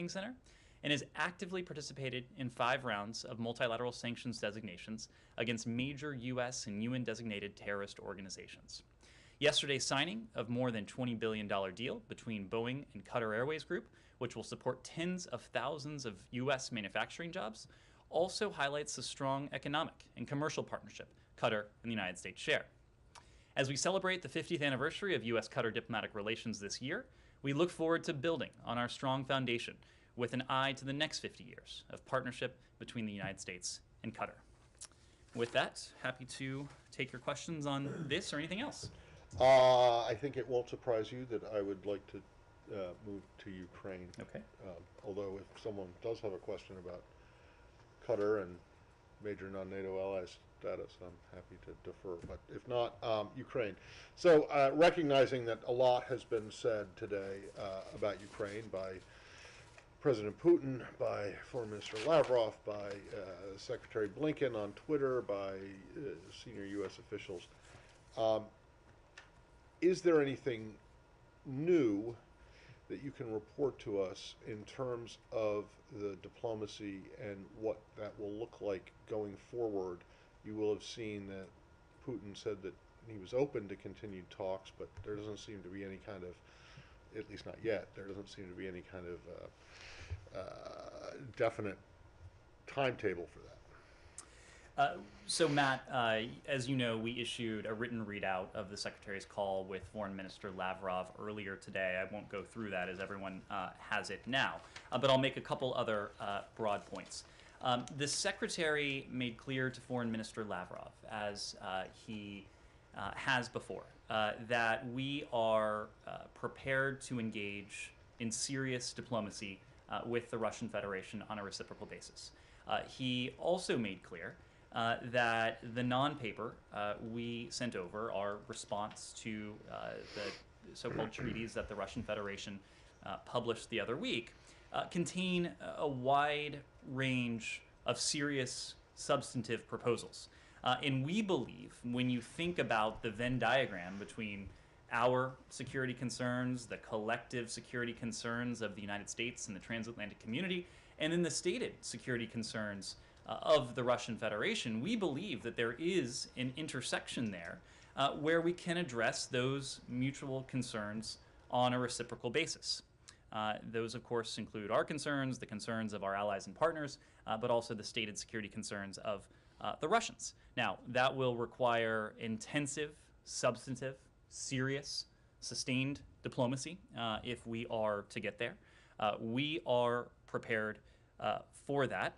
Briefing Center and has actively participated in 5 rounds of multilateral sanctions designations against major U.S. and UN designated terrorist organizations. Yesterday's signing of more than $20 billion deal between Boeing and Qatar Airways Group, which will support tens of thousands of U.S. manufacturing jobs, also highlights the strong economic and commercial partnership Qatar and the United States share. As we celebrate the 50th anniversary of U.S.-Qatar diplomatic relations this year, we look forward to building on our strong foundation with an eye to the next 50 years of partnership between the United States and Qatar. With that, happy to take your questions on this or anything else. I think it won't surprise you that I would like to move to Ukraine. Okay. Although if someone does have a question about Qatar and major non-NATO allies status, I'm happy to defer. But if not, Ukraine. So recognizing that a lot has been said today about Ukraine by President Putin, by Foreign Minister Lavrov, by Secretary Blinken on Twitter, by senior U.S. officials, is there anything new that you can report to us in terms of the diplomacy and what that will look like going forward? You will have seen that Putin said that he was open to continued talks, but there doesn't seem to be any kind of, at least not yet, there doesn't seem to be any kind of definite timetable for that. So Matt, as you know, we issued a written readout of the Secretary's call with Foreign Minister Lavrov earlier today. I won't go through that as everyone has it now, but I'll make a couple other broad points. The Secretary made clear to Foreign Minister Lavrov, as he has before, that we are prepared to engage in serious diplomacy with the Russian Federation on a reciprocal basis. He also made clear that the non-paper we sent over, our response to the so-called treaties that the Russian Federation published the other week, contain a wide range of serious substantive proposals. And we believe when you think about the Venn diagram between our security concerns, the collective security concerns of the United States and the transatlantic community, and then the stated security concerns of the Russian Federation, we believe that there is an intersection there where we can address those mutual concerns on a reciprocal basis. Those, of course, include our concerns, the concerns of our allies and partners, but also the stated security concerns of the Russians. Now, that will require intensive, substantive, serious, sustained diplomacy if we are to get there. We are prepared for that.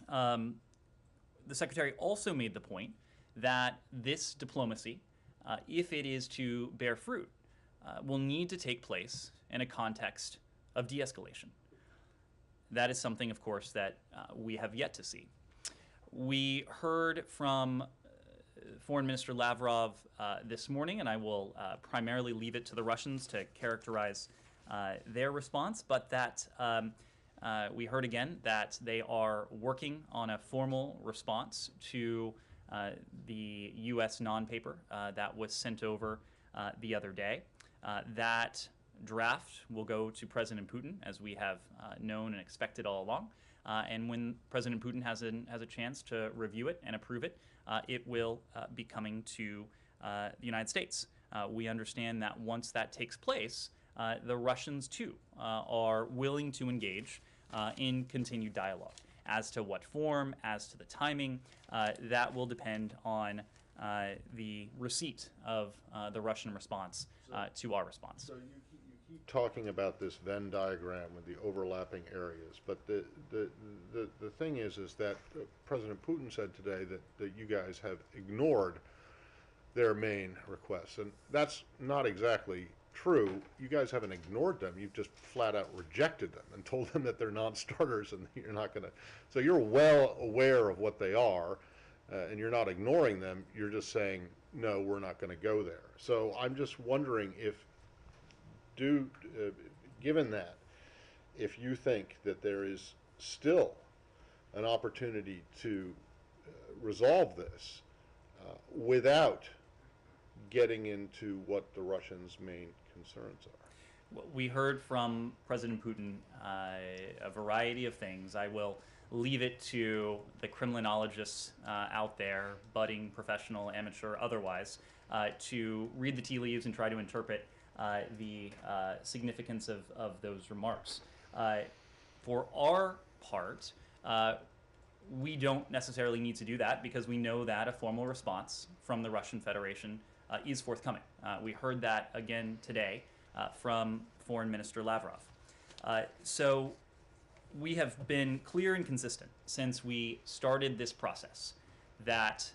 The Secretary also made the point that this diplomacy, if it is to bear fruit, will need to take place in a context of de-escalation. That is something, of course, that we have yet to see. We heard from Foreign Minister Lavrov this morning, and I will primarily leave it to the Russians to characterize their response, but that we heard again that they are working on a formal response to the U.S. non-paper that was sent over the other day. That draft will go to President Putin, as we have known and expected all along. And when President Putin has a chance to review it and approve it, it will be coming to the United States. We understand that once that takes place, the Russians, too, are willing to engage in continued dialogue. As to what form, as to the timing, that will depend on the receipt of the Russian response to our response. So you keep talking about this Venn diagram with the overlapping areas, but the thing is that President Putin said today that you guys have ignored their main requests, and that's not exactly true. You guys haven't ignored them. You've just flat out rejected them and told them that they're non-starters and you're not going to. So you're well aware of what they are, and you're not ignoring them. You're just saying, no, we're not going to go there. So I'm just wondering if, given that, if you think that there is still an opportunity to resolve this without getting into what the Russians' main concerns are. We heard from President Putin a variety of things. I will leave it to the criminologists out there, budding, professional, amateur, otherwise, to read the tea leaves and try to interpret the significance of those remarks. For our part, we don't necessarily need to do that because we know that a formal response from the Russian Federation is forthcoming. We heard that again today from Foreign Minister Lavrov. So we have been clear and consistent since we started this process that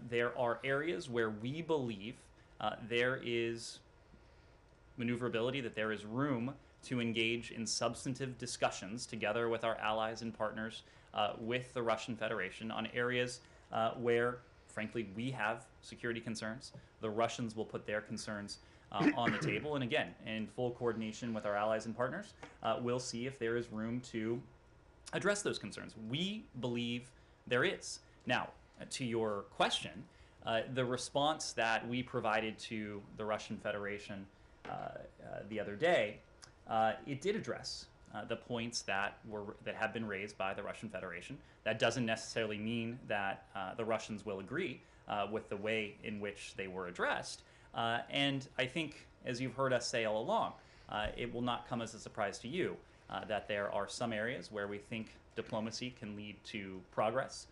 there are areas where we believe there is maneuverability, that there is room to engage in substantive discussions together with our allies and partners with the Russian Federation on areas where, frankly, we have security concerns. The Russians will put their concerns on the table. And again, in full coordination with our allies and partners, we'll see if there is room to address those concerns. We believe there is. Now, to your question, the response that we provided to the Russian Federation the other day, it did address the points that have been raised by the Russian Federation. That doesn't necessarily mean that the Russians will agree with the way in which they were addressed. And I think, as you've heard us say all along, it will not come as a surprise to you that there are some areas where we think diplomacy can lead to progress,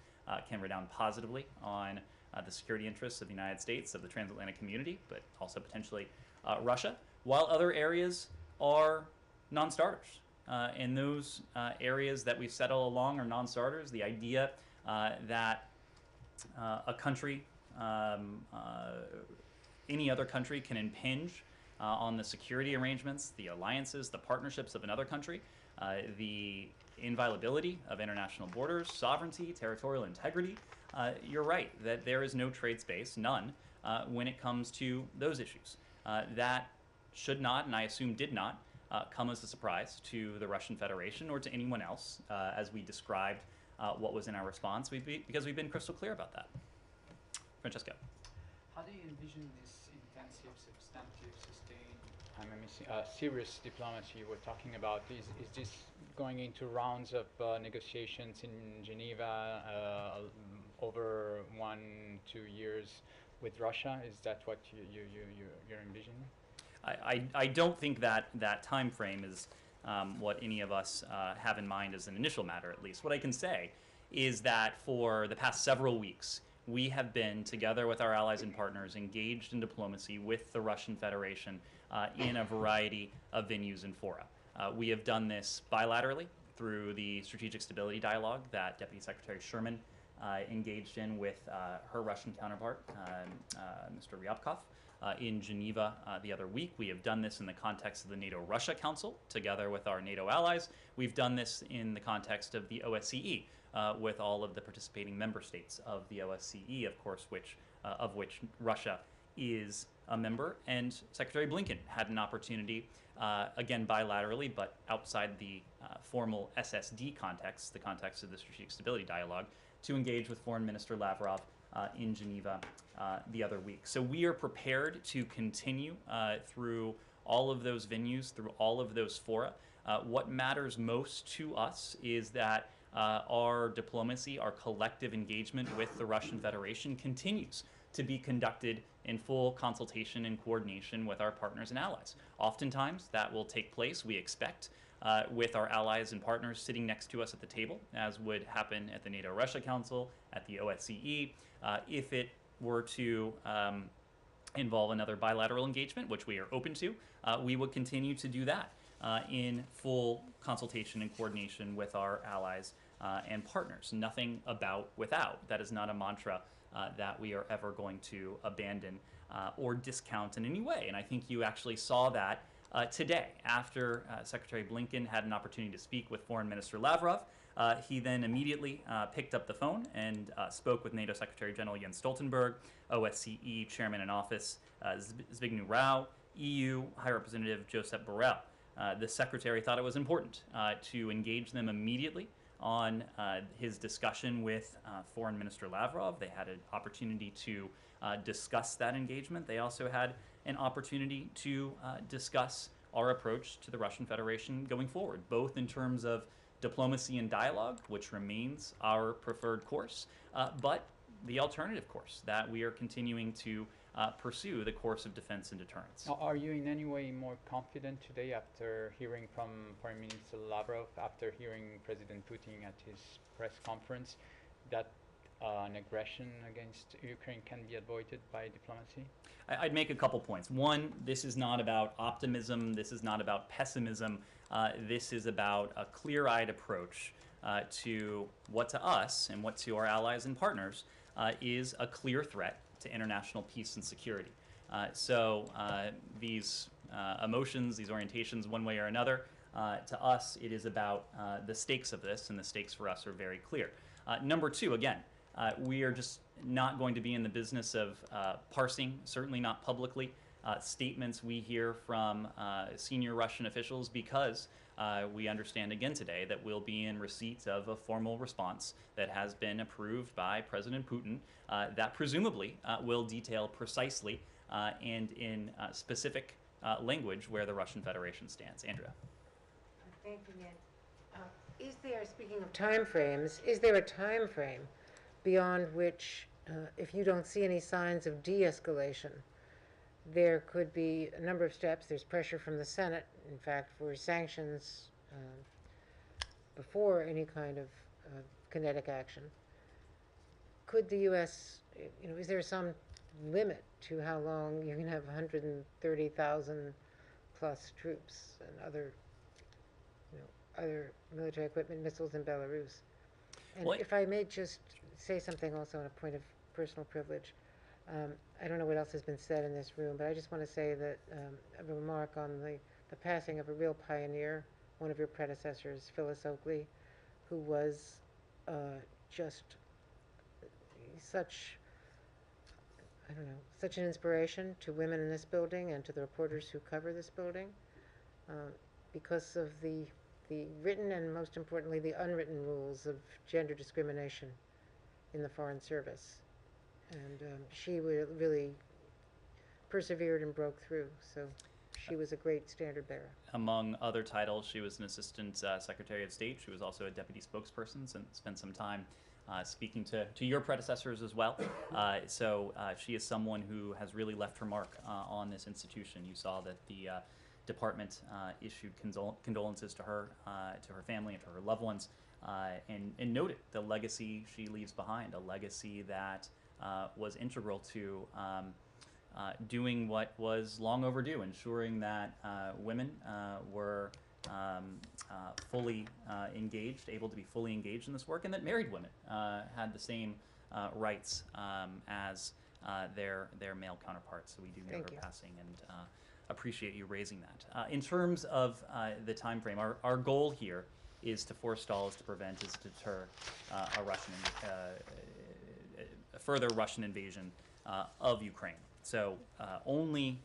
can redound positively on the security interests of the United States, of the transatlantic community, but also potentially Russia, while other areas are non-starters. And those areas that we've said all along are non-starters. The idea that a country, any other country, can impinge on the security arrangements, the alliances, the partnerships of another country, the inviolability of international borders, sovereignty, territorial integrity. You're right that there is no trade space, none, when it comes to those issues. That should not, and I assume did not, come as a surprise to the Russian Federation or to anyone else as we described what was in our response, because we've been crystal clear about that. Francesco. How do you envision this intensive, substantive, sustained, serious diplomacy we're talking about? Is this going into rounds of negotiations in Geneva over 1-2 years with Russia? Is that what you're envisioning? I don't think that time frame is what any of us have in mind as an initial matter, at least. What I can say is that for the past several weeks, we have been, together with our allies and partners, engaged in diplomacy with the Russian Federation in a variety of venues and fora. We have done this bilaterally through the Strategic Stability Dialogue that Deputy Secretary Sherman engaged in with her Russian counterpart, Mr. Ryabkov. In Geneva the other week. We have done this in the context of the NATO-Russia Council, together with our NATO allies. We've done this in the context of the OSCE, with all of the participating member states of the OSCE, of course, of which Russia is a member. And Secretary Blinken had an opportunity, again bilaterally, but outside the formal SSD context, the context of the Strategic Stability Dialogue, to engage with Foreign Minister Lavrov in Geneva the other week. So we are prepared to continue through all of those venues, through all of those fora. What matters most to us is that our diplomacy, our collective engagement with the Russian Federation continues to be conducted in full consultation and coordination with our partners and allies. Oftentimes that will take place, we expect, with our allies and partners sitting next to us at the table, as would happen at the NATO-Russia Council, at the OSCE. If it were to involve another bilateral engagement, which we are open to, we would continue to do that in full consultation and coordination with our allies and partners. Nothing about without. That is not a mantra that we are ever going to abandon or discount in any way. And I think you actually saw that today, after Secretary Blinken had an opportunity to speak with Foreign Minister Lavrov. He then immediately picked up the phone and spoke with NATO Secretary General Jens Stoltenberg, OSCE Chairman in Office Zbigniew Rau, EU High Representative Josep Borrell. The Secretary thought it was important to engage them immediately on his discussion with Foreign Minister Lavrov. They had an opportunity to discuss that engagement. They also had an opportunity to discuss our approach to the Russian Federation going forward, both in terms of diplomacy and dialogue, which remains our preferred course, but the alternative course that we are continuing to pursue, the course of defense and deterrence. Are you in any way more confident today after hearing from Foreign Minister Lavrov, after hearing President Putin at his press conference, that an aggression against Ukraine can be avoided by diplomacy? I'd make a couple points. One, this is not about optimism. This is not about pessimism. This is about a clear-eyed approach to what to us and what to our allies and partners is a clear threat to international peace and security. So these emotions, these orientations, one way or another, to us, it is about the stakes of this, and the stakes for us are very clear. Number two, again, we are just not going to be in the business of parsing, certainly not publicly, statements we hear from senior Russian officials, because we understand again today that we'll be in receipt of a formal response that has been approved by President Putin that presumably will detail precisely and in specific language where the Russian Federation stands. Andrea. Thank you, Ned. Is there, speaking of time frames, is there a time frame beyond which, if you don't see any signs of de-escalation, there could be a number of steps? There's pressure from the Senate, in fact, for sanctions before any kind of kinetic action. Could the U.S., is there some limit to how long you can have 130,000 plus troops and other military equipment, missiles in Belarus? And if I may just say something also on a point of personal privilege. I don't know what else has been said in this room, but I just want to say that a remark on the passing of a real pioneer, one of your predecessors, Phyllis Oakley, who was just such an inspiration to women in this building and to the reporters who cover this building, because of the written and, most importantly, the unwritten rules of gender discrimination in the Foreign Service. And she really persevered and broke through, so she was a great standard bearer. Among other titles, she was an Assistant Secretary of State. She was also a Deputy Spokesperson and spent some time speaking to your predecessors as well. So she is someone who has really left her mark on this institution. You saw that the department issued condolences to her family, and to her loved ones, and noted the legacy she leaves behind, a legacy that was integral to doing what was long overdue, ensuring that women were fully engaged, able to be fully engaged in this work, and that married women had the same rights as their male counterparts. So we do know her passing, and appreciate you raising that. In terms of the time frame, our goal here is to forestall, is to prevent, is to deter a further Russian invasion of Ukraine. So only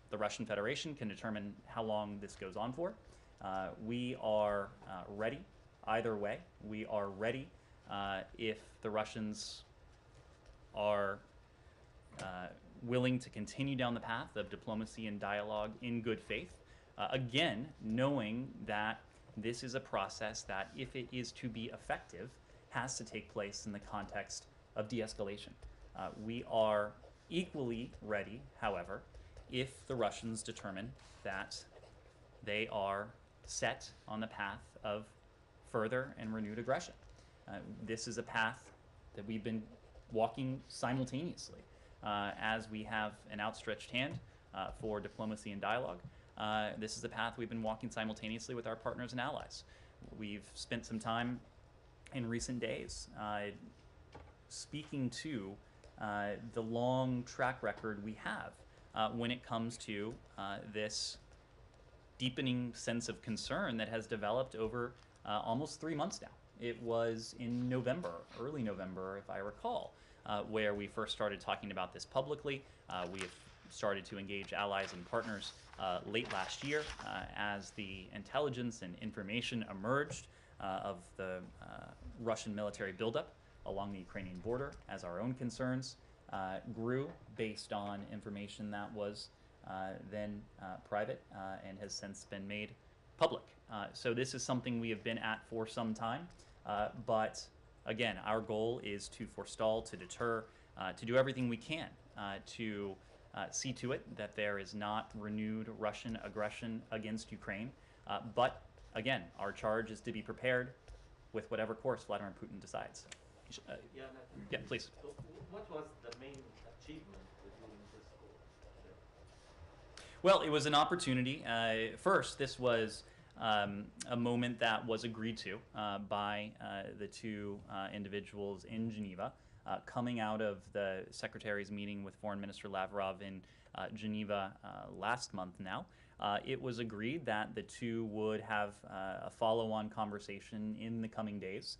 the Russian Federation can determine how long this goes on for. We are ready either way. We are ready if the Russians are willing to continue down the path of diplomacy and dialogue in good faith. Again, knowing that this is a process that, if it is to be effective, has to take place in the context of de-escalation. We are equally ready, however, if the Russians determine that they are set on the path of further and renewed aggression. This is a path that we've been walking simultaneously as we have an outstretched hand for diplomacy and dialogue. This is a path we've been walking simultaneously with our partners and allies. We've spent some time in recent days speaking to the long track record we have when it comes to this deepening sense of concern that has developed over almost 3 months now. It was in November, early November, if I recall, where we first started talking about this publicly. We have started to engage allies and partners late last year as the intelligence and information emerged of the Russian military buildup along the Ukrainian border, as our own concerns grew based on information that was then private, and has since been made public. So this is something we have been at for some time, but again, our goal is to forestall, to deter, to do everything we can to see to it that there is not renewed Russian aggression against Ukraine. But again, our charge is to be prepared with whatever course Vladimir Putin decides. Yeah, please. So what was the main achievement during this course? Well, it was an opportunity. First, this was a moment that was agreed to by the two individuals in Geneva, coming out of the Secretary's meeting with Foreign Minister Lavrov in Geneva last month now. It was agreed that the two would have a follow-on conversation in the coming days.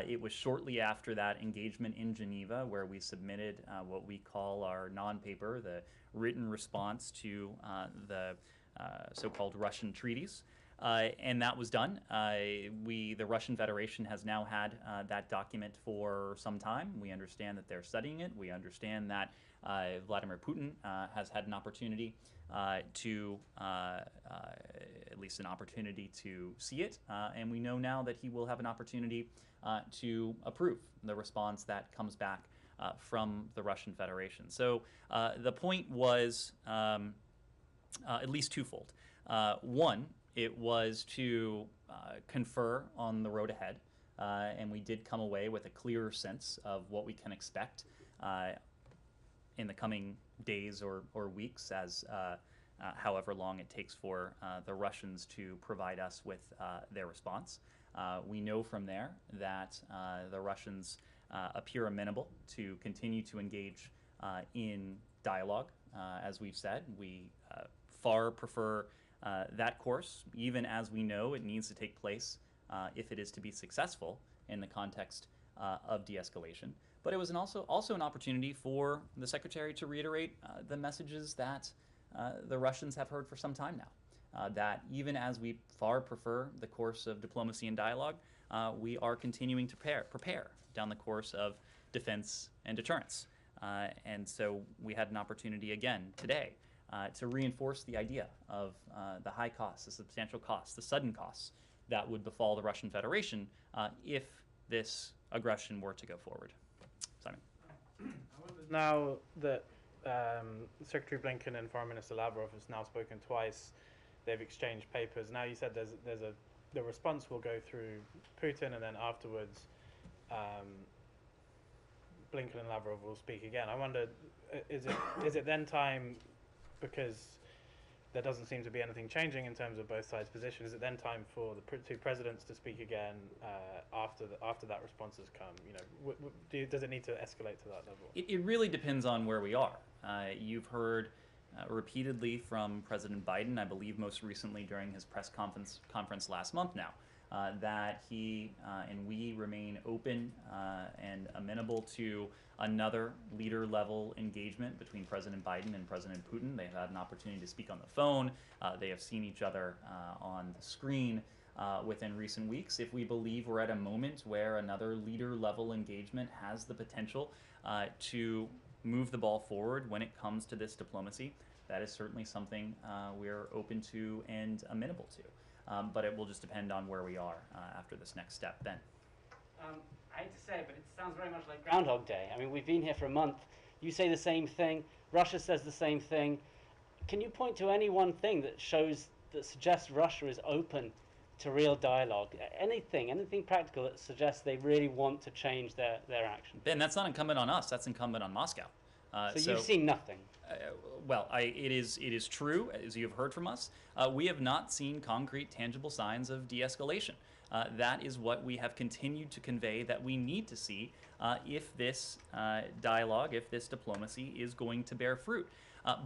It was shortly after that engagement in Geneva where we submitted what we call our non-paper, the written response to the so-called Russian treaties. And that was done. The Russian Federation has now had that document for some time. We understand that they're studying it. We understand that Vladimir Putin has had an opportunity to, at least an opportunity to see it. And we know now that he will have an opportunity to approve the response that comes back from the Russian Federation. So the point was at least twofold. One, it was to confer on the road ahead, and we did come away with a clearer sense of what we can expect in the coming days or weeks, as however long it takes for the Russians to provide us with their response. We know from there that the Russians appear amenable to continue to engage in dialogue. As we've said, we far prefer that course, even as we know it needs to take place if it is to be successful in the context of de-escalation. But it was also an opportunity for the Secretary to reiterate the messages that the Russians have heard for some time now, that even as we far prefer the course of diplomacy and dialogue, we are continuing to prepare down the course of defense and deterrence. And so we had an opportunity again today to reinforce the idea of the high costs, the substantial costs, the sudden costs that would befall the Russian Federation if this aggression were to go forward. Simon. Now that Secretary Blinken and Foreign Minister Lavrov has now spoken twice, they've exchanged papers. Now you said the response will go through Putin, and then afterwards Blinken and Lavrov will speak again. I wonder, is it then time, because there doesn't seem to be anything changing in terms of both sides' position, is it then time for the two presidents to speak again after that response has come? You know, does it need to escalate to that level? It really depends on where we are. You've heard repeatedly from President Biden, I believe most recently during his press conference last month now, that he and we remain open and amenable to another leader-level engagement between President Biden and President Putin. They've had an opportunity to speak on the phone. They have seen each other on the screen within recent weeks. If we believe we're at a moment where another leader-level engagement has the potential to move the ball forward when it comes to this diplomacy, that is certainly something we're open to and amenable to. But it will just depend on where we are after this next step then. I hate to say it, but it sounds very much like Groundhog Day. I mean, we've been here for a month. You say the same thing. Russia says the same thing. Can you point to any one thing that suggests Russia is open to real dialogue? Anything practical that suggests they really want to change their action? Ben, that's not incumbent on us. That's incumbent on Moscow. So you've seen nothing? Well, it is true, as you have heard from us. We have not seen concrete, tangible signs of de-escalation. That is what we have continued to convey that we need to see if this dialogue, if this diplomacy is going to bear fruit.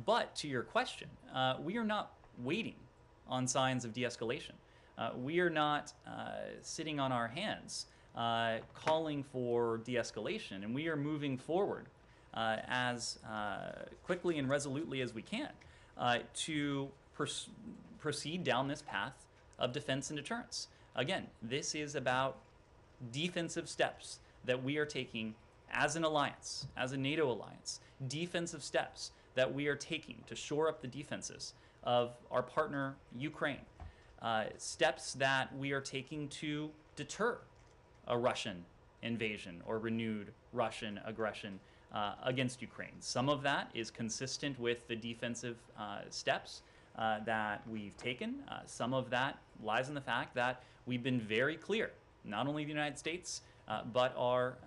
But to your question, we are not waiting on signs of de-escalation. We are not sitting on our hands calling for de-escalation, and we are moving forward as quickly and resolutely as we can to proceed down this path of defense and deterrence. Again, this is about defensive steps that we are taking as an alliance, as a NATO alliance, defensive steps that we are taking to shore up the defenses of our partner Ukraine, steps that we are taking to deter a Russian invasion or renewed Russian aggression against Ukraine. Some of that is consistent with the defensive steps that we've taken. Some of that lies in the fact that we've been very clear, not only the United States, but our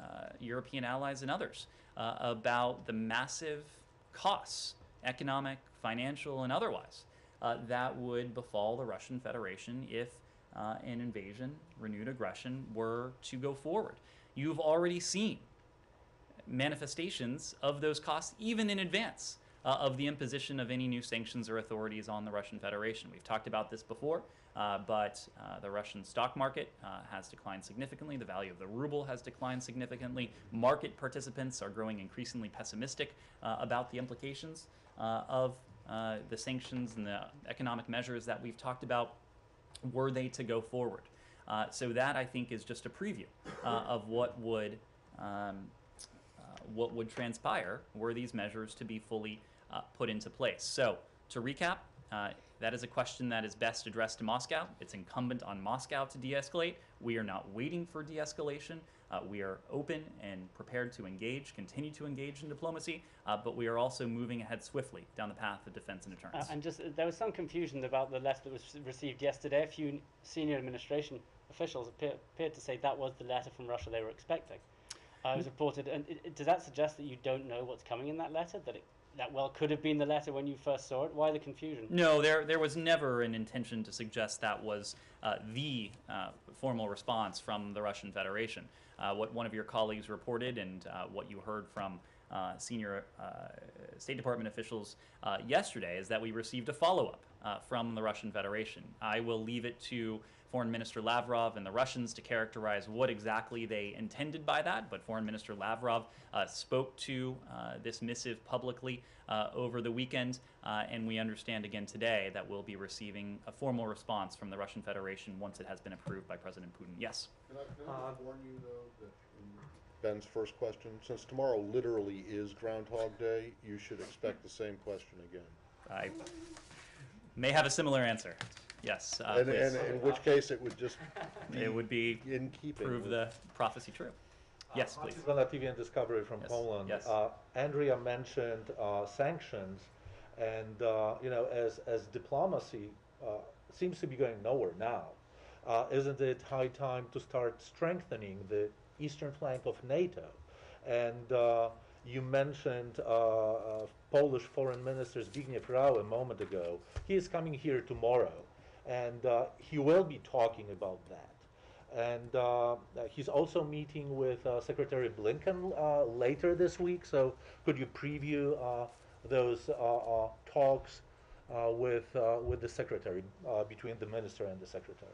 European allies and others, about the massive costs, economic, financial, and otherwise, that would befall the Russian Federation if an invasion, renewed aggression, were to go forward. You've already seen manifestations of those costs even in advance of the imposition of any new sanctions or authorities on the Russian Federation. We've talked about this before, but the Russian stock market has declined significantly. The value of the ruble has declined significantly. Market participants are growing increasingly pessimistic about the implications of the sanctions and the economic measures that we've talked about, were they to go forward. So that, I think, is just a preview of what would transpire were these measures to be fully put into place. So, to recap, that is a question that is best addressed to Moscow. It's incumbent on Moscow to de-escalate. We are not waiting for de-escalation. We are open and prepared to engage, continue to engage in diplomacy, but we are also moving ahead swiftly down the path of defense and deterrence. And just, there was some confusion about the letter that was received yesterday. A few senior administration officials appeared to say that was the letter from Russia they were expecting. It was reported, and does that suggest that you don't know what's coming in that letter? That well could have been the letter when you first saw it? Why the confusion? No, there was never an intention to suggest that was the formal response from the Russian Federation. What one of your colleagues reported and what you heard from senior State Department officials yesterday is that we received a follow-up from the Russian Federation. I will leave it to Foreign Minister Lavrov and the Russians to characterize what exactly they intended by that, but Foreign Minister Lavrov spoke to this missive publicly over the weekend, and we understand again today that we'll be receiving a formal response from the Russian Federation once it has been approved by President Putin. Yes? Can I warn you, though, that in Ben's first question, since tomorrow literally is Groundhog Day, you should expect the same question again. I may have a similar answer. Yes, And please. in which case it would just It would be in keeping prove with- the prophecy true. Yes, please. Martin TV and Discovery from Yes, Poland. yes. Andrea mentioned sanctions, and as diplomacy seems to be going nowhere now, isn't it high time to start strengthening the eastern flank of NATO? And you mentioned Polish Foreign Minister Zbigniew Rau a moment ago. He is coming here tomorrow, and he will be talking about that. And he's also meeting with Secretary Blinken later this week. So could you preview those talks with the secretary, between the minister and the secretary?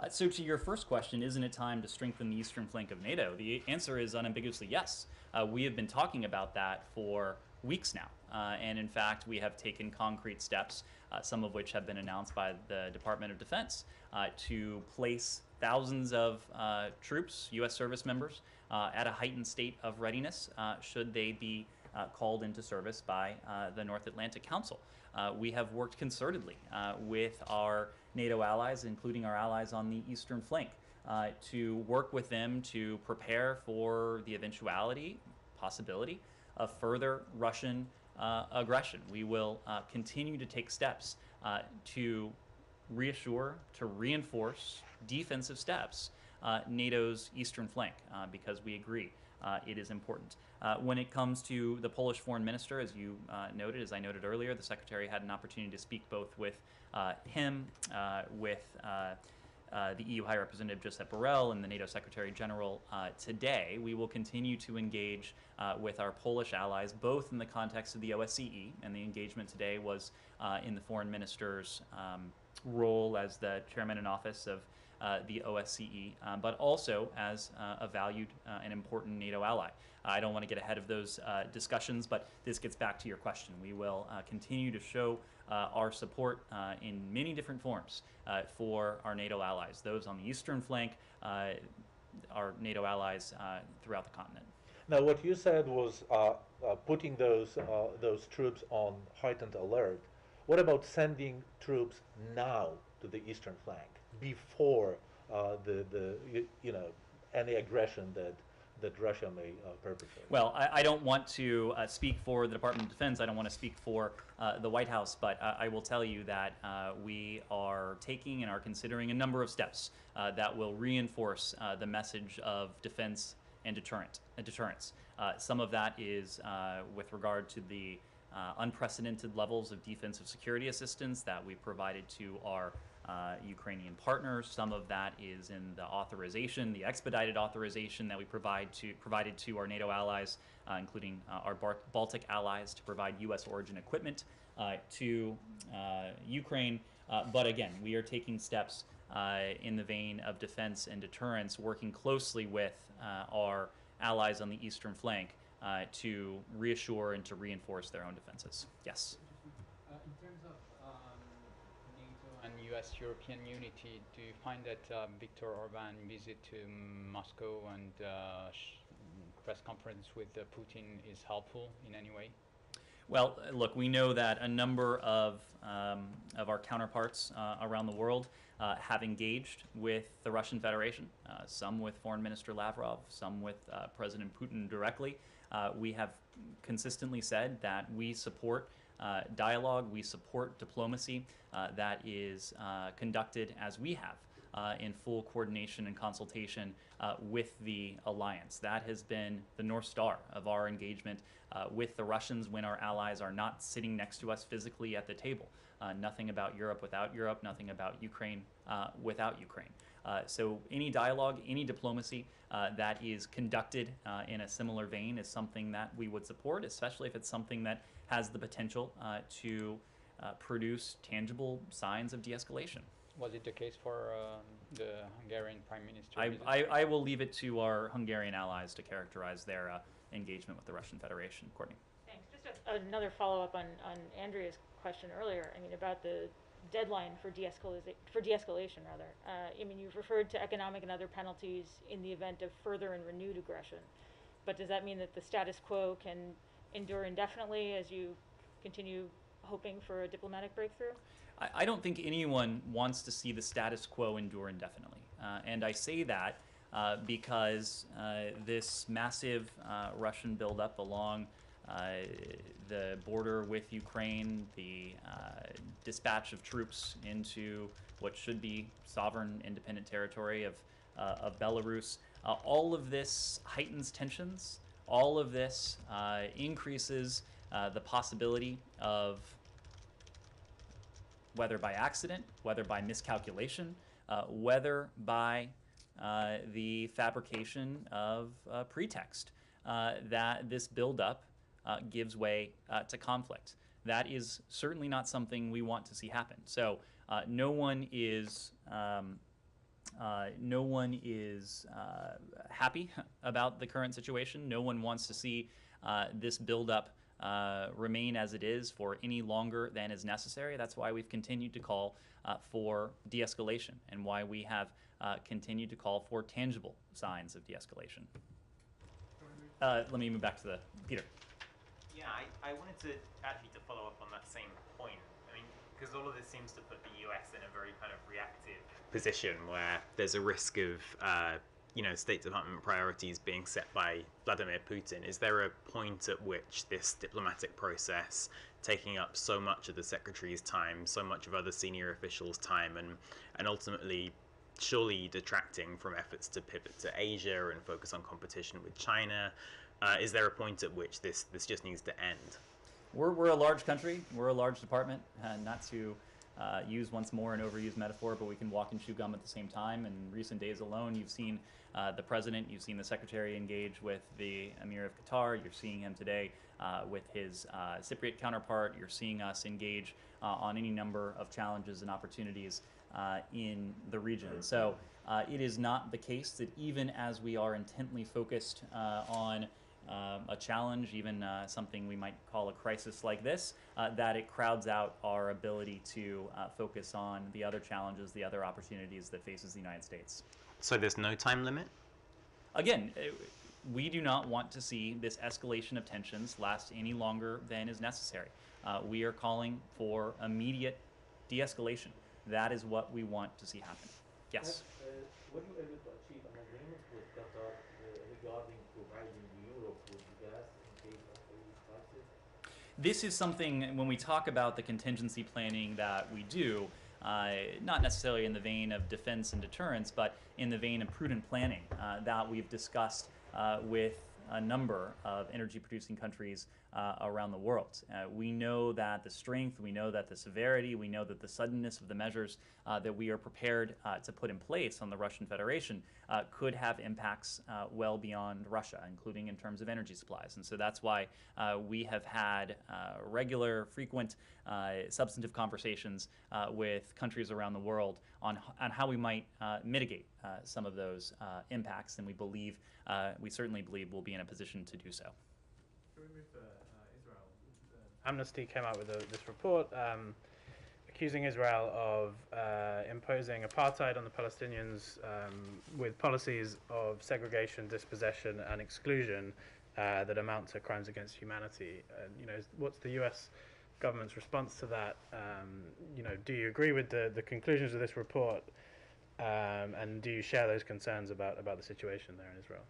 So to your first question, isn't it time to strengthen the eastern flank of NATO? The answer is unambiguously yes. We have been talking about that for weeks now. And in fact, we have taken concrete steps, some of which have been announced by the Department of Defense, to place thousands of troops, U.S. service members, at a heightened state of readiness should they be called into service by the North Atlantic Council. We have worked concertedly with our NATO allies, including our allies on the eastern flank, to work with them to prepare for the eventuality, possibility, of further Russian aggression. We will continue to take steps to reassure, to reinforce defensive steps NATO's eastern flank, because we agree it is important. When it comes to the Polish foreign minister, as you noted, as I noted earlier, the secretary had an opportunity to speak both with him, with the EU High Representative Josep Borrell, and the NATO Secretary General today. We will continue to engage with our Polish allies, both in the context of the OSCE, and the engagement today was in the foreign minister's role as the chairman in office of the OSCE, but also as a valued and important NATO ally. I don't want to get ahead of those discussions, but this gets back to your question. We will continue to show our support in many different forms for our NATO allies, those on the eastern flank, our NATO allies throughout the continent. Now, what you said was putting those troops on heightened alert. What about sending troops now to the eastern flank before any aggression that Russia may perpetrate? Well, I don't want to speak for the Department of Defense. I don't want to speak for the White House, but I will tell you that we are taking and are considering a number of steps that will reinforce the message of defense and deterrence. Some of that is with regard to the unprecedented levels of defensive security assistance that we've provided to our Ukrainian partners. Some of that is in the authorization, the expedited authorization that we provided to our NATO allies, including our Baltic allies, to provide U.S. origin equipment to Ukraine. But again, we are taking steps in the vein of defense and deterrence, working closely with our allies on the eastern flank to reassure and to reinforce their own defenses. Yes. In terms of NATO and U.S.-European unity, do you find that Viktor Orban's visit to Moscow and press conference with Putin is helpful in any way? Well, look, we know that a number of our counterparts around the world have engaged with the Russian Federation, some with Foreign Minister Lavrov, some with President Putin directly. We have consistently said that we support dialogue, we support diplomacy that is conducted as we have in full coordination and consultation with the alliance. That has been the North Star of our engagement with the Russians when our allies are not sitting next to us physically at the table. Nothing about Europe without Europe, nothing about Ukraine without Ukraine. So any dialogue, any diplomacy that is conducted in a similar vein is something that we would support, especially if it's something that has the potential to produce tangible signs of de-escalation. Was it the case for the Hungarian Prime Minister? I will leave it to our Hungarian allies to characterize their engagement with the Russian Federation. Courtney. Thanks. Just another follow-up on Andrea's question earlier. I mean, about the deadline for de-escalation, rather. I mean, you've referred to economic and other penalties in the event of further and renewed aggression. But does that mean that the status quo can endure indefinitely as you continue hoping for a diplomatic breakthrough? I don't think anyone wants to see the status quo endure indefinitely. And I say that because this massive Russian buildup along the border with Ukraine, the dispatch of troops into what should be sovereign, independent territory of Belarus, all of this heightens tensions. All of this increases the possibility of, whether by accident, whether by miscalculation, whether by the fabrication of pretext, that this buildup gives way to conflict. That is certainly not something we want to see happen. So no one is happy about the current situation. No one wants to see this buildup remain as it is for any longer than is necessary. That's why we've continued to call for de-escalation and why we have continued to call for tangible signs of de-escalation. Let me move back to Peter. Yeah, I wanted to actually to follow up on that same point. I mean, because all of this seems to put the US in a very kind of reactive position where there's a risk of State Department priorities being set by Vladimir Putin. Is there a point at which this diplomatic process, taking up so much of the Secretary's time, so much of other senior officials' time, and ultimately surely detracting from efforts to pivot to Asia and focus on competition with China, is there a point at which this just needs to end? We're a large country. We're a large department, not to use once more an overused metaphor, but we can walk and chew gum at the same time. In recent days alone, you've seen the president, you've seen the secretary engage with the Emir of Qatar, you're seeing him today with his Cypriot counterpart, you're seeing us engage on any number of challenges and opportunities in the region. So it is not the case that even as we are intently focused on a challenge, even something we might call a crisis like this, that it crowds out our ability to focus on the other challenges, the other opportunities that faces the United States. So there's no time limit? Again, We do not want to see this escalation of tensions last any longer than is necessary. We are calling for immediate de-escalation. That is what we want to see happen. Yes? Were you able to achieve an agreement with Qatar regarding providing Europe with gas in case of a crisis? This is something, when we talk about the contingency planning that we do, not necessarily in the vein of defense and deterrence, but in the vein of prudent planning that we've discussed with a number of energy-producing countries around the world. We know that the strength, we know that the severity, we know that the suddenness of the measures that we are prepared to put in place on the Russian Federation could have impacts well beyond Russia, including in terms of energy supplies. And so that's why we have had regular, frequent, substantive conversations with countries around the world on how we might mitigate some of those impacts, and we certainly believe we'll be in a position to do so. Can we move to Israel? Amnesty came out with this report accusing Israel of imposing apartheid on the Palestinians with policies of segregation, dispossession, and exclusion that amount to crimes against humanity. What's the U.S. government's response to that? Do you agree with the conclusions of this report, and do you share those concerns about the situation there in Israel?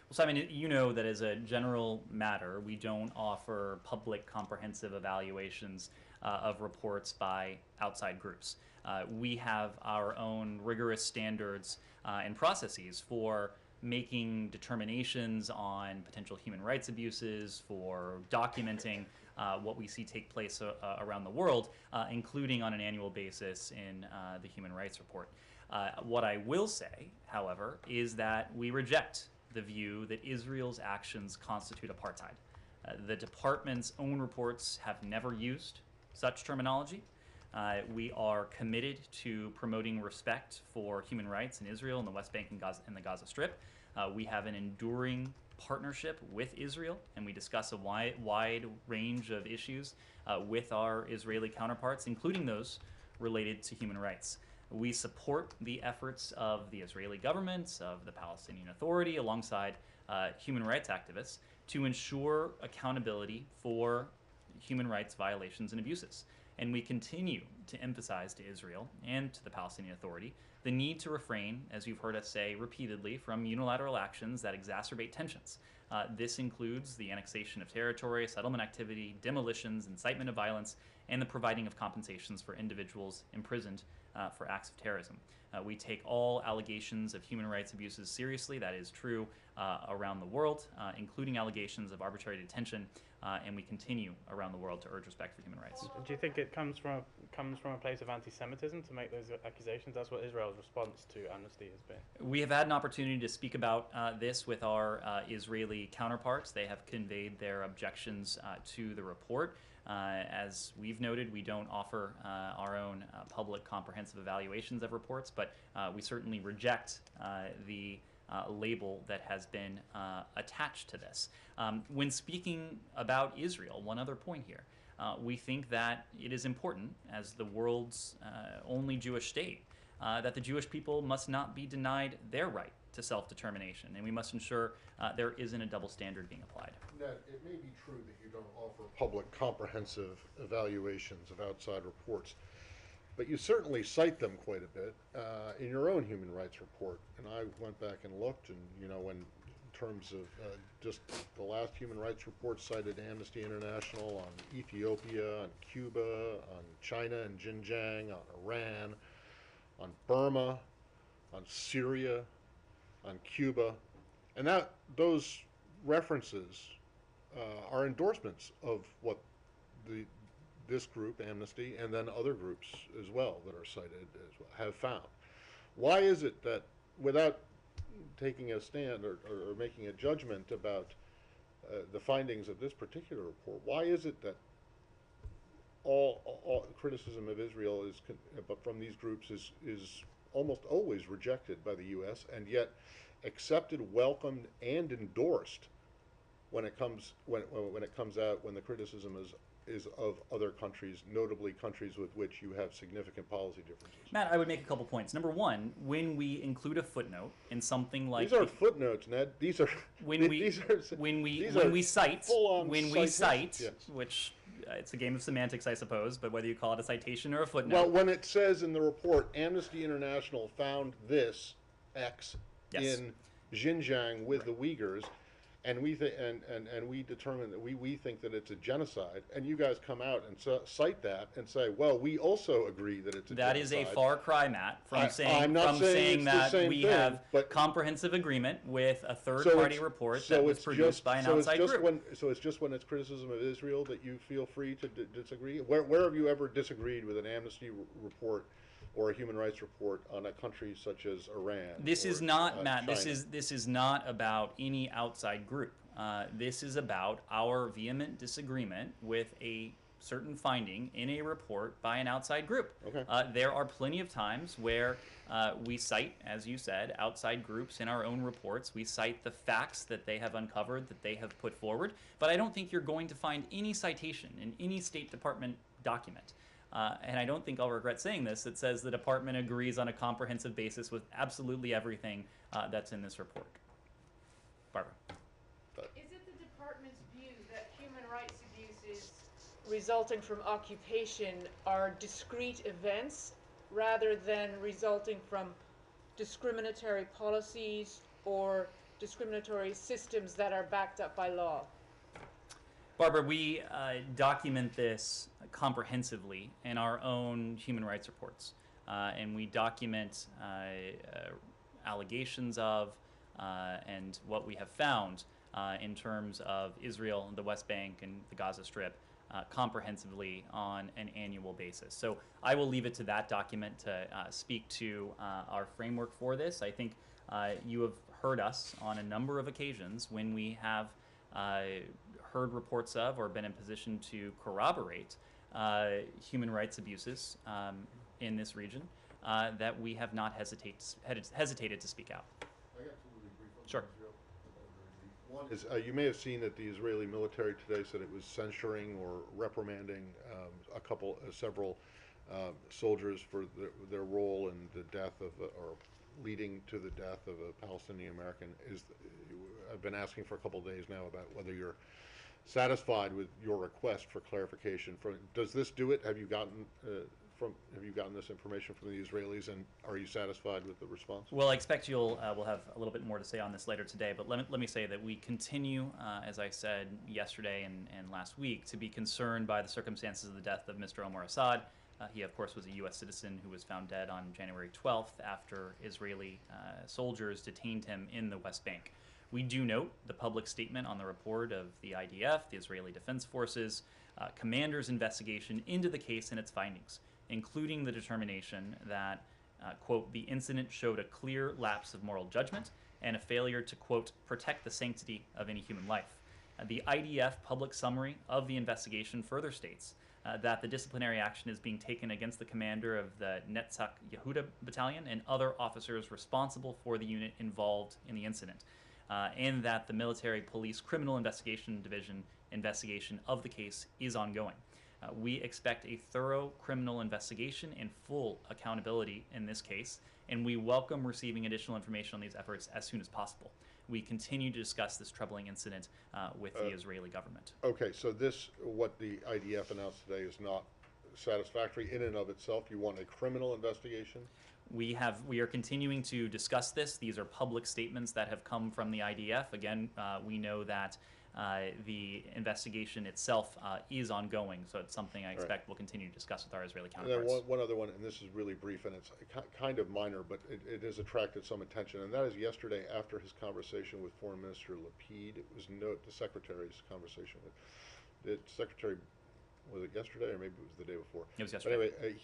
Well, Simon, you know that as a general matter, we don't offer public comprehensive evaluations of reports by outside groups. We have our own rigorous standards and processes for making determinations on potential human rights abuses, for documenting what we see take place around the world, including on an annual basis in the Human Rights Report. What I will say, however, is that we reject the view that Israel's actions constitute apartheid. The department's own reports have never used such terminology. We are committed to promoting respect for human rights in Israel and the West Bank and the Gaza Strip. We have an enduring partnership with Israel, and we discuss a wide range of issues with our Israeli counterparts, including those related to human rights. We support the efforts of the Israeli government, of the Palestinian Authority, alongside human rights activists, to ensure accountability for human rights violations and abuses. And we continue to emphasize to Israel and to the Palestinian Authority the need to refrain, as you've heard us say repeatedly, from unilateral actions that exacerbate tensions. This includes the annexation of territory, settlement activity, demolitions, incitement of violence, and the providing of compensations for individuals imprisoned for acts of terrorism. We take all allegations of human rights abuses seriously. That is true around the world, including allegations of arbitrary detention, and we continue around the world to urge respect for human rights. Do you think it comes from a place of anti-Semitism to make those accusations? That's what Israel's response to Amnesty has been. We have had an opportunity to speak about this with our Israeli counterparts. They have conveyed their objections to the report. As we've noted, we don't offer our own public comprehensive evaluations of reports, but we certainly reject the label that has been attached to this. When speaking about Israel, one other point here, we think that it is important, as the world's only Jewish state, that the Jewish people must not be denied their right to self-determination, and we must ensure there isn't a double standard being applied. Ned, it may be true that you don't offer public comprehensive evaluations of outside reports, but you certainly cite them quite a bit in your own human rights report. And I went back and looked, and in terms of just the last human rights report cited Amnesty International on Ethiopia, on Cuba, on China and Xinjiang, on Iran, on Burma, on Syria, on Cuba, and those references are endorsements of what this group, Amnesty, and then other groups as well that are cited as well, have found. Why is it that, without taking a stand or making a judgment about the findings of this particular report, why is it that all criticism of Israel but from these groups is almost always rejected by the U.S. and yet accepted, welcomed, and endorsed when it comes out, when the criticism is is of other countries, notably countries with which you have significant policy differences? Matt, I would make a couple points. Number one, when we include a footnote in something like These aren't footnotes, Ned. These are when we cite, yes. which it's a game of semantics, I suppose, but whether you call it a citation or a footnote. Well, when it says in the report, Amnesty International found this X Yes. in Xinjiang with the Uyghurs, and we and we determine that we think that it's a genocide, and you guys come out and cite that and say, well, we also agree that it's a That genocide. is a far cry, Matt, from I'm not saying it's the that same we thing, have but- comprehensive agreement with a So third-party it's- report so that was it's produced just- by an so it's outside just group. so it's just when it's criticism of Israel that you feel free to disagree? Where have you ever disagreed with an Amnesty report or a human rights report on a country such as Iran? This or, is not, Matt. China? This is not about any outside group. This is about our vehement disagreement with a certain finding in a report by an outside group. Okay. There are plenty of times where we cite, as you said, outside groups in our own reports. We cite the facts that they have uncovered, that they have put forward. But I don't think you're going to find any citation in any State Department document. And I don't think I'll regret saying this, that says the department agrees on a comprehensive basis with absolutely everything that's in this report. Barbara. Is it the department's view that human rights abuses resulting from occupation are discrete events rather than resulting from discriminatory policies or discriminatory systems that are backed up by law? Barbara, we document this comprehensively in our own human rights reports. And we document allegations of and what we have found in terms of Israel, the West Bank, and the Gaza Strip comprehensively on an annual basis. So I will leave it to that document to speak to our framework for this. I think you have heard us on a number of occasions when we have heard reports of or been in position to corroborate human rights abuses in this region that we have not hesitated to speak out. I got two really brief ones. Sure. One is you may have seen that the Israeli military today said it was censuring or reprimanding several soldiers for their role in the death of or leading to the death of a Palestinian American. I've been asking for a couple of days now about whether you're satisfied with your request for clarification. Does this do it? Have you gotten this information from the Israelis, and are you satisfied with the response? Well, I expect we'll have a little bit more to say on this later today, but let me say that we continue, as I said yesterday and last week, to be concerned by the circumstances of the death of Mr. Omar Assad. He, of course, was a U.S. citizen who was found dead on January 12th after Israeli soldiers detained him in the West Bank. We do note the public statement on the report of the IDF, the Israeli Defense Forces, commander's investigation into the case and its findings, including the determination that, quote, the incident showed a clear lapse of moral judgment and a failure to, quote, protect the sanctity of any human life. The IDF public summary of the investigation further states that the disciplinary action is being taken against the commander of the Netzach Yehuda battalion and other officers responsible for the unit involved in the incident, and that the military police criminal investigation division investigation of the case is ongoing. We expect a thorough criminal investigation and full accountability in this case, and we welcome receiving additional information on these efforts as soon as possible. We continue to discuss this troubling incident with the Israeli government. Okay, so what the IDF announced today is not satisfactory in and of itself. You want a criminal investigation? We are continuing to discuss this. These are public statements that have come from the IDF. Again, we know that the investigation itself is ongoing, so it's something I expect we'll continue to discuss with our Israeli counterparts. And then one other one, and this is really brief, and it's kind of minor, but it has attracted some attention, and that is yesterday after his conversation with Foreign Minister Lapid. It was the Secretary's conversation with the Secretary. Was it yesterday, or maybe it was the day before? It was yesterday. But anyway,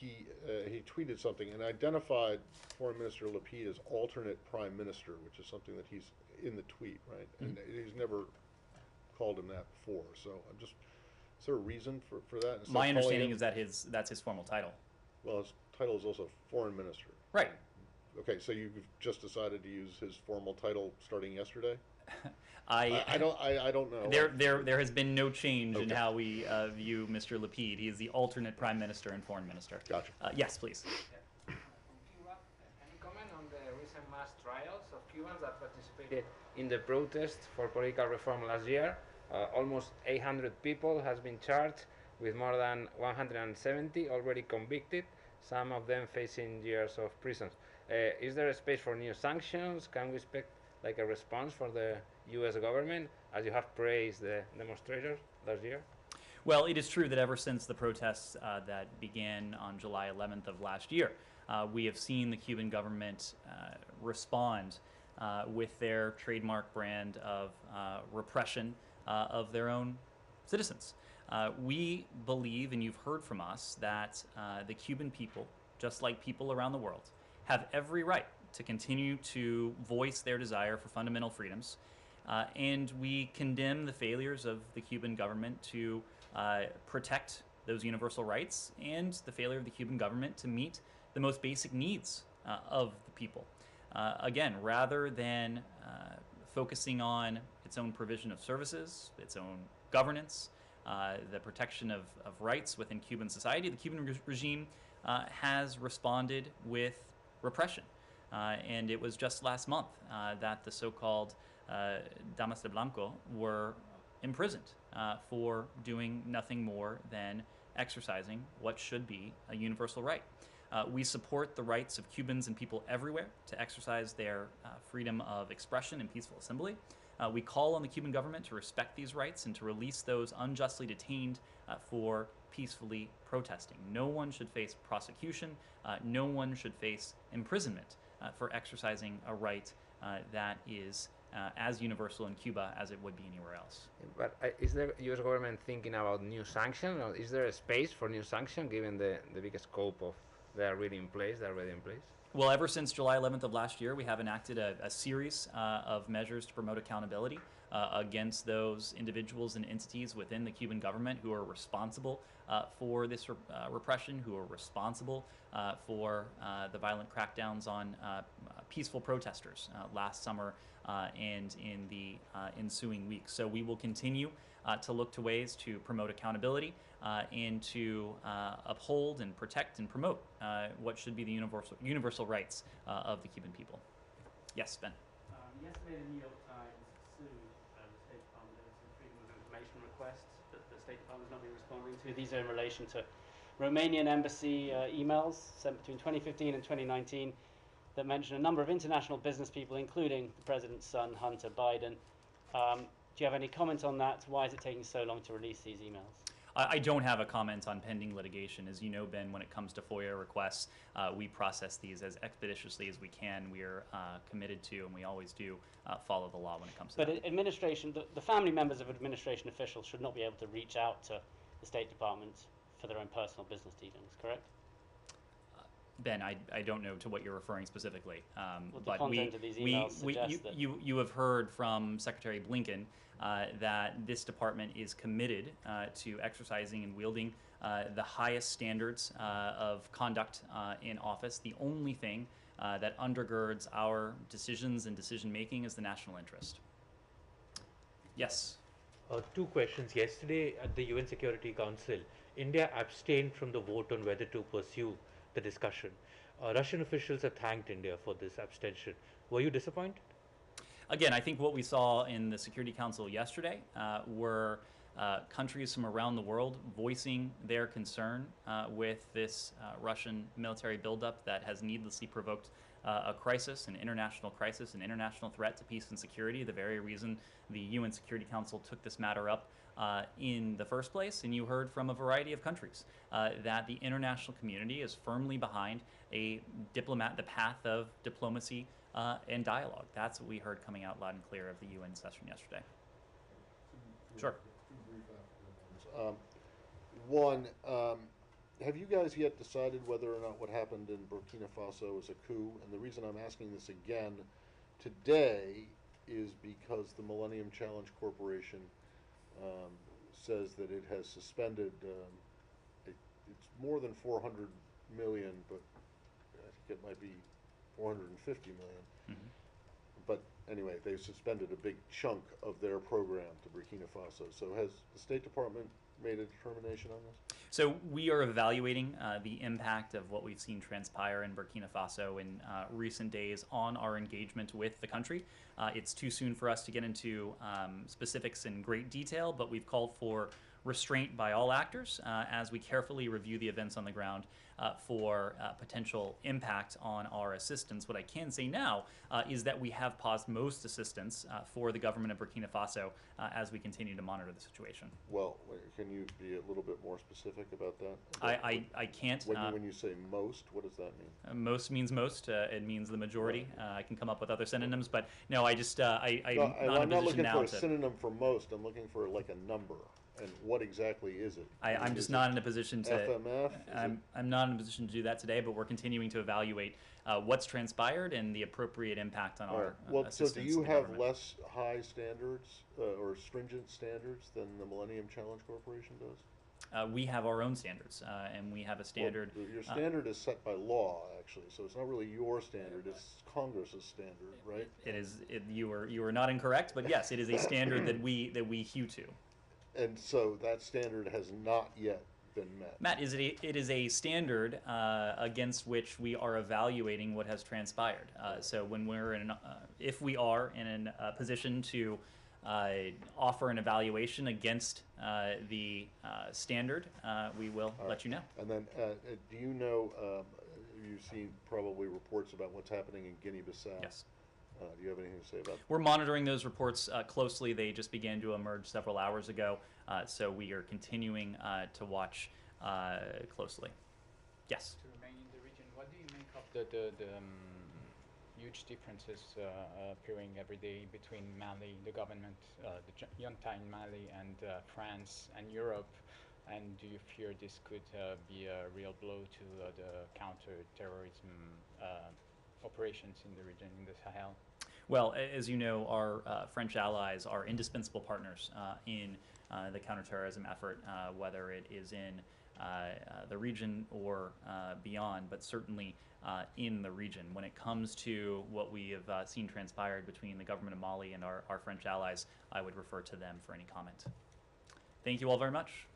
he tweeted something and identified Foreign Minister Lapid as alternate Prime Minister, which is something that he's in the tweet, right? And he's never called him that before. So is there a reason for that? Instead My understanding is that that's his formal title. Well, his title is also Foreign Minister. Right. Okay, so you've just decided to use his formal title starting yesterday? I don't know. there has been no change in Okay. how we view Mr. Lapid. He is the alternate prime minister and foreign minister. Gotcha. Yes, please. From Cuba, any comment on the recent mass trials of Cubans that participated in the protest for political reform last year? Almost 800 people has been charged, with more than 170 already convicted, some of them facing years of prison. Is there a space for new sanctions? Can we expect like a response for the U.S. government, as you have praised the demonstrators last year? Well, it is true that ever since the protests that began on July 11th of last year, we have seen the Cuban government respond with their trademark brand of repression of their own citizens. We believe, and you've heard from us, that the Cuban people, just like people around the world, have every right to continue to voice their desire for fundamental freedoms. And we condemn the failures of the Cuban government to protect those universal rights, and the failure of the Cuban government to meet the most basic needs of the people. Again, rather than focusing on its own provision of services, its own governance, the protection of rights within Cuban society, the Cuban regime has responded with repression. And it was just last month that the so-called Damas de Blanco were imprisoned for doing nothing more than exercising what should be a universal right. We support the rights of Cubans and people everywhere to exercise their freedom of expression and peaceful assembly. We call on the Cuban government to respect these rights and to release those unjustly detained for peacefully protesting. No one should face prosecution. No one should face imprisonment for exercising a right that is as universal in Cuba as it would be anywhere else. But is the U.S. government thinking about new sanctions, or is there a space for new sanctions given the big scope of they are already in place? Well, ever since July 11th of last year, we have enacted a series of measures to promote accountability against those individuals and entities within the Cuban government who are responsible for this repression, who are responsible for the violent crackdowns on peaceful protesters last summer and in the ensuing weeks. So we will continue to look to ways to promote accountability and to uphold and protect and promote what should be the universal rights of the Cuban people. Yes, Ben. Yesterday, the New York Times sued the State Department over some freedom of information requests that the State Department has not been responding to. These are in relation to Romanian embassy emails sent between 2015 and 2019 that mention a number of international business people, including the president's son, Hunter Biden. Do you have any comment on that? Why is it taking so long to release these emails? I don't have a comment on pending litigation. As you know, Ben, when it comes to FOIA requests, we process these as expeditiously as we can. We are committed to, and we always do, follow the law when it comes to that. But administration, the family members of administration officials should not be able to reach out to the State Department for their own personal business dealings, correct? Ben, I don't know to what you're referring specifically, Well, the but content of these emails suggests that you have heard from Secretary Blinken that this department is committed to exercising and wielding the highest standards of conduct in office. The only thing that undergirds our decisions and decision making is the national interest. Yes. Two questions. Yesterday at the UN Security Council, India abstained from the vote on whether to pursue the discussion. Russian officials have thanked India for this abstention. Were you disappointed? Again, I think what we saw in the Security Council yesterday were countries from around the world voicing their concern with this Russian military buildup that has needlessly provoked a crisis, an international threat to peace and security, the very reason the UN Security Council took this matter up in the first place. And you heard from a variety of countries that the international community is firmly behind the path of diplomacy and dialogue. That's what we heard coming out loud and clear of the UN session yesterday. Sure. One, have you guys yet decided whether or not what happened in Burkina Faso is a coup? And the reason I'm asking this again today is because the Millennium Challenge Corporation says that it has suspended, it's more than 400 million, but I think it might be 450 million. Mhm. But anyway, they suspended a big chunk of their program to Burkina Faso. So has the State Department made a determination on this? So we are evaluating the impact of what we've seen transpire in Burkina Faso in recent days on our engagement with the country. It's too soon for us to get into specifics in great detail, but we've called for restraint by all actors as we carefully review the events on the ground for potential impact on our assistance. What I can say now is that we have paused most assistance for the government of Burkina Faso as we continue to monitor the situation. Well, can you be a little bit more specific about that? I can't. When you say most, what does that mean? Most means most. It means the majority. I can come up with other synonyms, but no, I'm not in a I'm not position looking now for a to. synonym for most. I'm looking for like a number. And what exactly is it? I'm just not in a position to. FMF? I'm not in a position to do that today, but we're continuing to evaluate what's transpired and the appropriate impact on our Well, so assistance do to you the have government. less high standards or stringent standards than the Millennium Challenge Corporation does? We have our own standards, and we have a standard. Well, your standard is set by law, actually, so it's not really your standard; it's Congress's standard, right? It is. You are not incorrect, but yes, it is a standard that we hew to. And so that standard has not yet been met. Matt, it is a standard against which we are evaluating what has transpired. So when we're if we are in a position to offer an evaluation against the standard, we will let you know. And then, do you know? You've seen probably reports about what's happening in Guinea-Bissau. Yes. Do you have anything to say about that? We're monitoring those reports closely. They just began to emerge several hours ago, so we are continuing to watch closely. Yes. To remain in the region, what do you make of the huge differences appearing every day between Mali, the government, the junta in Mali, and France and Europe? And do you fear this could be a real blow to the counter-terrorism operations in the region, in the Sahel? Well, as you know, our French allies are indispensable partners in the counterterrorism effort, whether it is in the region or beyond, but certainly in the region. When it comes to what we have seen transpired between the government of Mali and our French allies, I would refer to them for any comment. Thank you all very much.